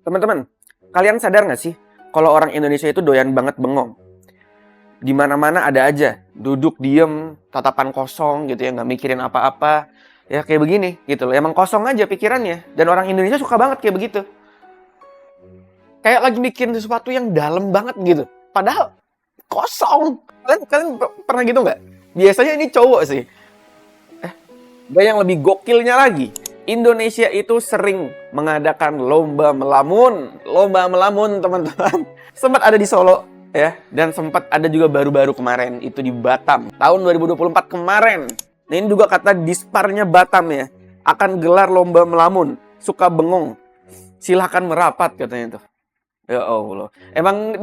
Teman-teman, kalian sadar nggak sih kalau orang Indonesia itu doyan banget bengong? Di mana-mana ada aja, duduk diem, tatapan kosong gitu ya, nggak mikirin apa-apa. Ya kayak begini gitu loh, emang kosong aja pikirannya. Dan orang Indonesia suka banget kayak begitu. Kayak lagi bikin sesuatu yang dalam banget gitu. Padahal kosong. Kalian pernah gitu nggak? Biasanya ini cowok sih. Dan yang lebih gokilnya lagi, Indonesia itu sering mengadakan lomba melamun. Lomba melamun, teman-teman. Sempat ada di Solo, ya. Dan sempat ada juga baru-baru kemarin, itu di Batam. Tahun 2024 kemarin. Nah, ini juga kata Disparnya Batam ya. Akan gelar lomba melamun. Suka bengong. Silahkan merapat, katanya tuh. Ya Allah. Emang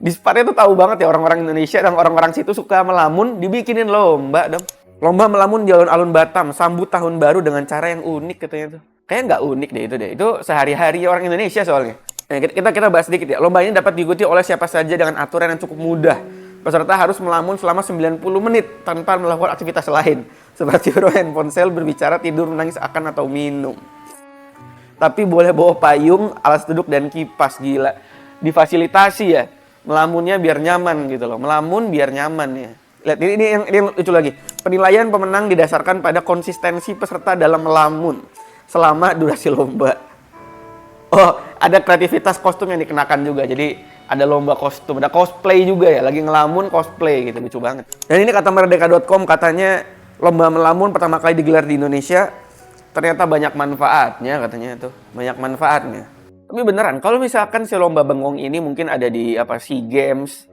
Disparnya tuh tahu banget ya orang-orang Indonesia dan orang-orang situ suka melamun, dibikinin lomba dong. Lomba melamun di alun-alun Batam, sambut tahun baru dengan cara yang unik katanya tuh. Kayaknya nggak unik deh itu deh. Itu sehari-hari orang Indonesia soalnya. Nah, kita bahas sedikit ya. Lomba ini dapat diikuti oleh siapa saja dengan aturan yang cukup mudah. Peserta harus melamun selama 90 menit tanpa melakukan aktivitas lain. Seperti bermain ponsel, berbicara, tidur, menangis, akan atau minum. Tapi boleh bawa payung, alas duduk, dan kipas. Gila. Difasilitasi ya. Melamunnya biar nyaman gitu loh. Melamun biar nyaman ya. Lihat, ini yang lucu lagi. Penilaian pemenang didasarkan pada konsistensi peserta dalam melamun selama durasi lomba. Oh, ada kreativitas kostum yang dikenakan juga. Jadi ada lomba kostum, ada cosplay juga ya. Lagi ngelamun cosplay gitu, lucu banget. Dan ini kata merdeka.com, katanya lomba melamun pertama kali digelar di Indonesia. Ternyata banyak manfaatnya katanya tuh. Banyak manfaatnya. Tapi beneran, kalau misalkan si lomba bengong ini mungkin ada di SEA Games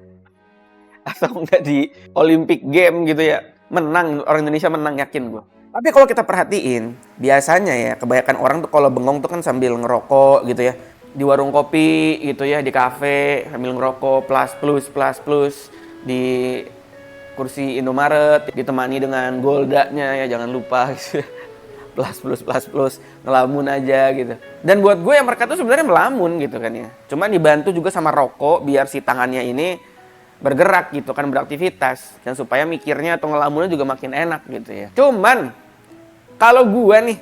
atau enggak di Olympic Game gitu ya, menang, orang Indonesia menang, yakin gue. Tapi kalau kita perhatiin, biasanya ya kebanyakan orang tuh kalau bengong tuh kan sambil ngerokok gitu ya, di warung kopi gitu ya, di kafe sambil ngerokok, plus di kursi Indomaret ditemani dengan goldanya ya, jangan lupa gitu. plus ngelamun aja gitu. Dan buat gue yang mereka tuh sebenarnya melamun gitu kan ya, cuman dibantu juga sama rokok biar si tangannya ini bergerak gitu kan, beraktivitas, dan supaya mikirnya atau ngelamunnya juga makin enak gitu ya. Cuman kalau gue nih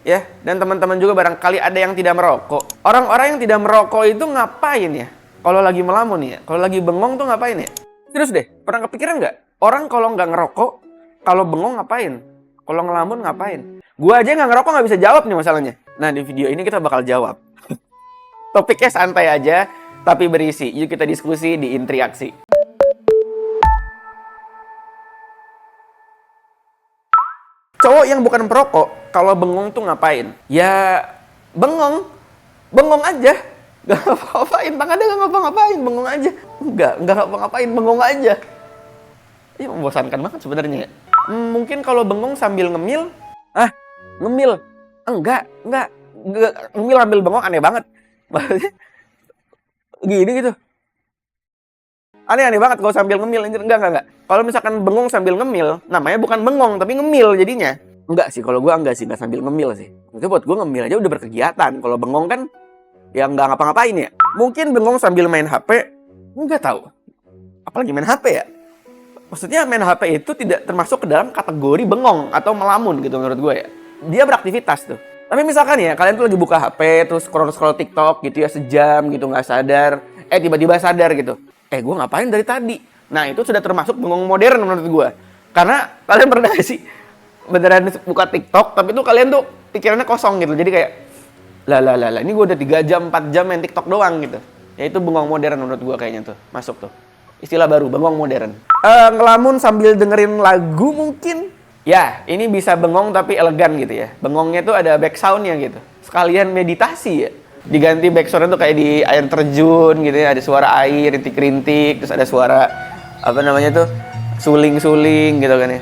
ya, dan teman-teman juga barangkali ada yang tidak merokok. Orang-orang yang tidak merokok itu ngapain ya kalau lagi melamun ya? Kalau lagi bengong tuh ngapain ya? Terus deh, pernah kepikiran nggak? Orang kalau nggak ngerokok, kalau bengong ngapain? Kalau ngelamun ngapain? Gue aja nggak ngerokok nggak bisa jawab nih masalahnya. Nah, di video ini kita bakal jawab. Topiknya santai aja, tapi berisi. Yuk kita diskusi di Intriaksi. Cowok yang bukan perokok, kalau bengong tuh ngapain? Ya, bengong aja. Gak ngapa-ngapain, tangannya gak ngapa-ngapain, bengong aja. Enggak ngapa-ngapain, bengong aja. Ini membosankan banget sebenarnya. Mungkin kalau bengong sambil ngemil. Ngemil? Enggak. Ngemil sambil bengong aneh banget. Gini gitu. Aneh banget kalau sambil ngemil. Enggak. Kalau misalkan bengong sambil ngemil, namanya bukan bengong, tapi ngemil jadinya. Enggak sih, kalau gue enggak sambil ngemil sih. Mungkin buat gue ngemil aja udah berkegiatan. Kalau bengong kan, ya nggak ngapa-ngapain ya. Mungkin bengong sambil main HP, nggak tahu. Apalagi main HP ya. Maksudnya main HP itu tidak termasuk ke dalam kategori bengong atau melamun gitu menurut gue ya. Dia beraktivitas tuh. Tapi misalkan ya, kalian tuh lagi buka HP, terus scroll TikTok gitu ya, sejam gitu nggak sadar. Tiba-tiba sadar gitu. Gue ngapain dari tadi? Nah, itu sudah termasuk bengong modern menurut gue. Karena kalian pernah gak sih beneran buka TikTok, tapi tuh kalian tuh pikirannya kosong gitu. Jadi kayak, lah, ini gue udah 3 jam, 4 jam main TikTok doang gitu. Ya itu bengong modern menurut gue kayaknya tuh. Masuk tuh. Istilah baru, bengong modern. Ngelamun sambil dengerin lagu mungkin. Ya, ini bisa bengong tapi elegan gitu ya. Bengongnya tuh ada back sound-nya gitu. Sekalian meditasi ya. Diganti backsound tuh kayak di air terjun gitu ya, ada suara air rintik-rintik, terus ada suara apa namanya tuh, suling-suling gitu kan ya.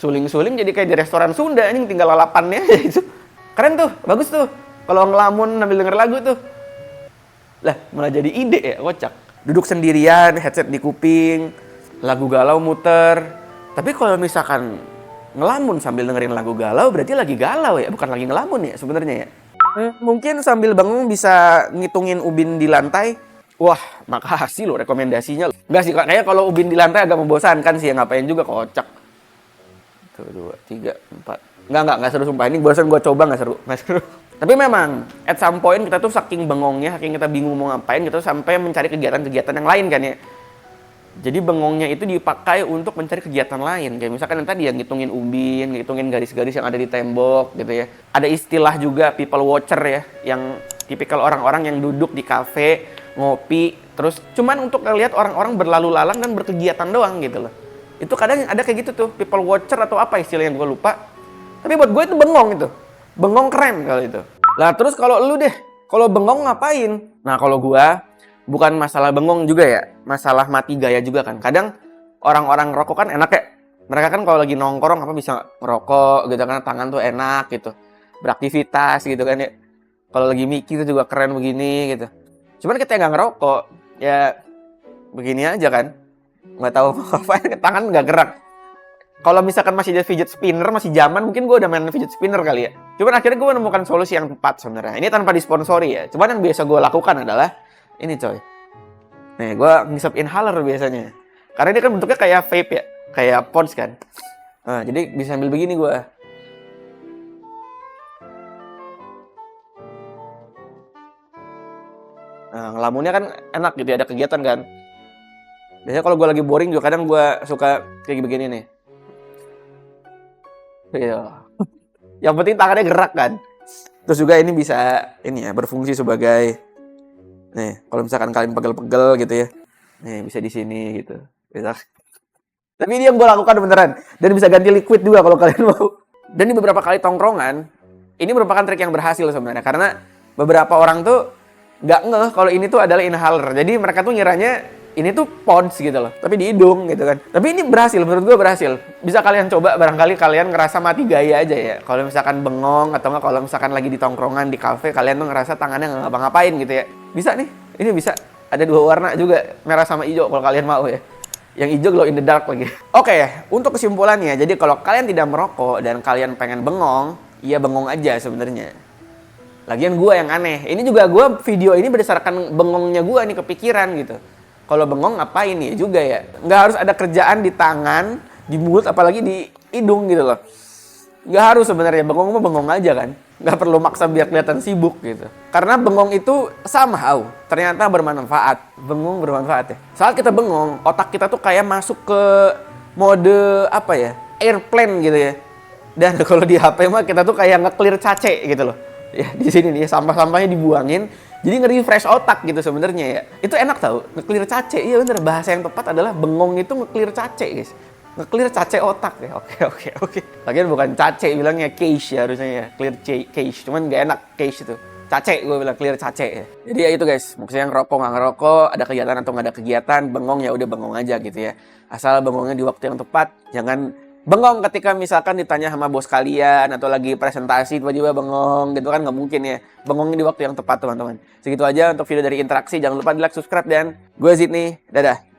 Suling-suling jadi kayak di restoran Sunda, ini tinggal lalapannya itu. Keren tuh, bagus tuh. Kalau ngelamun sambil denger lagu tuh. Lah, malah jadi ide ya, kocak. Duduk sendirian, headset di kuping, lagu galau muter. Tapi kalau misalkan ngelamun sambil dengerin lagu galau, berarti lagi galau ya, bukan lagi ngelamun ya sebenarnya ya. Mungkin sambil bangun bisa ngitungin ubin di lantai. Wah, makasih loh rekomendasinya. Enggak sih, kayaknya kalau ubin di lantai agak membosankan sih, ya ngapain juga, kocak. 1, 2, 3, 4. Enggak seru sumpah. Ini barusan gue coba, enggak seru. Tapi memang at some point kita tuh saking bengongnya, saking kita bingung mau ngapain, kita tuh sampai mencari kegiatan-kegiatan yang lain kan ya. Jadi bengongnya itu dipakai untuk mencari kegiatan lain. Kayak misalkan yang tadi yang ngitungin ubin, ngitungin garis-garis yang ada di tembok gitu ya. Ada istilah juga people watcher ya, yang tipikal orang-orang yang duduk di kafe, ngopi, terus cuman untuk ngeliat orang-orang berlalu lalang dan berkegiatan doang gitu loh. Itu kadang ada kayak gitu tuh, people watcher atau apa istilah yang gue lupa. Tapi buat gue itu bengong itu. Bengong keren kalau itu. Lah terus kalau lu deh, kalau bengong ngapain? Nah kalau gue, bukan masalah bengong juga ya, masalah mati gaya juga kan. Kadang orang-orang rokok kan enak ya. Mereka kan kalau lagi nongkrong apa bisa ngerokok gitu kan, tangan tuh enak gitu. Beraktivitas gitu kan ya. Kalau lagi mikir juga keren begini gitu. Cuman kita nggak ngerokok, ya begini aja kan. Nggak tahu apa, tangan nggak gerak. Kalau misalkan masih ada fidget spinner, masih zaman, mungkin gue udah main fidget spinner kali ya. Cuman akhirnya gue menemukan solusi yang tepat sebenarnya. Ini tanpa disponsori ya. Cuman yang biasa gue lakukan adalah ini coy. Nih, gue ngisep inhaler biasanya. Karena ini kan bentuknya kayak vape ya. Kayak pods kan. Nah, jadi bisa sambil begini gue. Nah, ngelamunnya kan enak gitu ya, ada kegiatan kan. Biasanya kalau gue lagi boring juga kadang gue suka kayak begini nih. Iya. Yang penting tangannya gerak kan. Terus juga ini bisa ini ya, berfungsi sebagai nih, kalau misalkan kalian pegel-pegel gitu ya. Nih, bisa di sini gitu. Bisa. Tapi ini yang gue lakukan beneran. Dan bisa ganti liquid juga kalau kalian mau. Dan di beberapa kali tongkrongan, ini merupakan trik yang berhasil sebenarnya. Karena beberapa orang tuh nggak ngeh kalau ini tuh adalah inhaler. Jadi mereka tuh ngiranya ini tuh pods gitu loh. Tapi di hidung gitu kan. Tapi ini berhasil, menurut gue berhasil. Bisa kalian coba, barangkali kalian ngerasa mati gaya aja ya. Kalau misalkan bengong, atau nggak kalau misalkan lagi di tongkrongan, di kafe, kalian tuh ngerasa tangannya nggak ngapa-ngapain gitu ya. Bisa nih, ini bisa. Ada 2 warna juga, merah sama hijau kalau kalian mau ya. Yang hijau glow in the dark lagi. Oke, untuk kesimpulannya, jadi kalau kalian tidak merokok dan kalian pengen bengong, ya bengong aja sebenarnya. Lagian gue yang aneh. Ini juga gue video ini berdasarkan bengongnya gue nih kepikiran gitu. Kalau bengong ngapain ya juga ya. Nggak harus ada kerjaan di tangan, di mulut, apalagi di hidung gitu loh. Nggak harus sebenarnya, bengong mah bengong aja kan. Nggak perlu maksa biar kelihatan sibuk gitu. Karena bengong itu somehow ternyata bermanfaat. Bengong bermanfaat ya. Saat kita bengong, otak kita tuh kayak masuk ke mode apa ya, airplane gitu ya. Dan kalau di HP mah kita tuh kayak nge-clear cace gitu loh. Ya di sini nih sampah-sampahnya dibuangin. Jadi nge-refresh otak gitu sebenarnya ya. Itu enak tau, nge-clear cace. Iya bener, bahasa yang tepat adalah bengong itu nge-clear cace guys. Nge-clear cace otak ya. Oke. Lagian bukan cace, bilangnya cache ya harusnya ya. Clear cache, cuman gak enak cache itu. Cace, gue bilang clear cace ya. Jadi ya itu guys, maksudnya ngerokok nggak ngerokok, ada kegiatan atau nggak ada kegiatan, bengong ya udah bengong aja gitu ya. Asal bengongnya di waktu yang tepat, jangan bengong ketika misalkan ditanya sama bos kalian atau lagi presentasi tiba-tiba bengong gitu kan, nggak mungkin ya. Bengongnya di waktu yang tepat teman-teman. Segitu aja untuk video dari Interaksi, jangan lupa di like, subscribe, dan gue Zidni, dadah.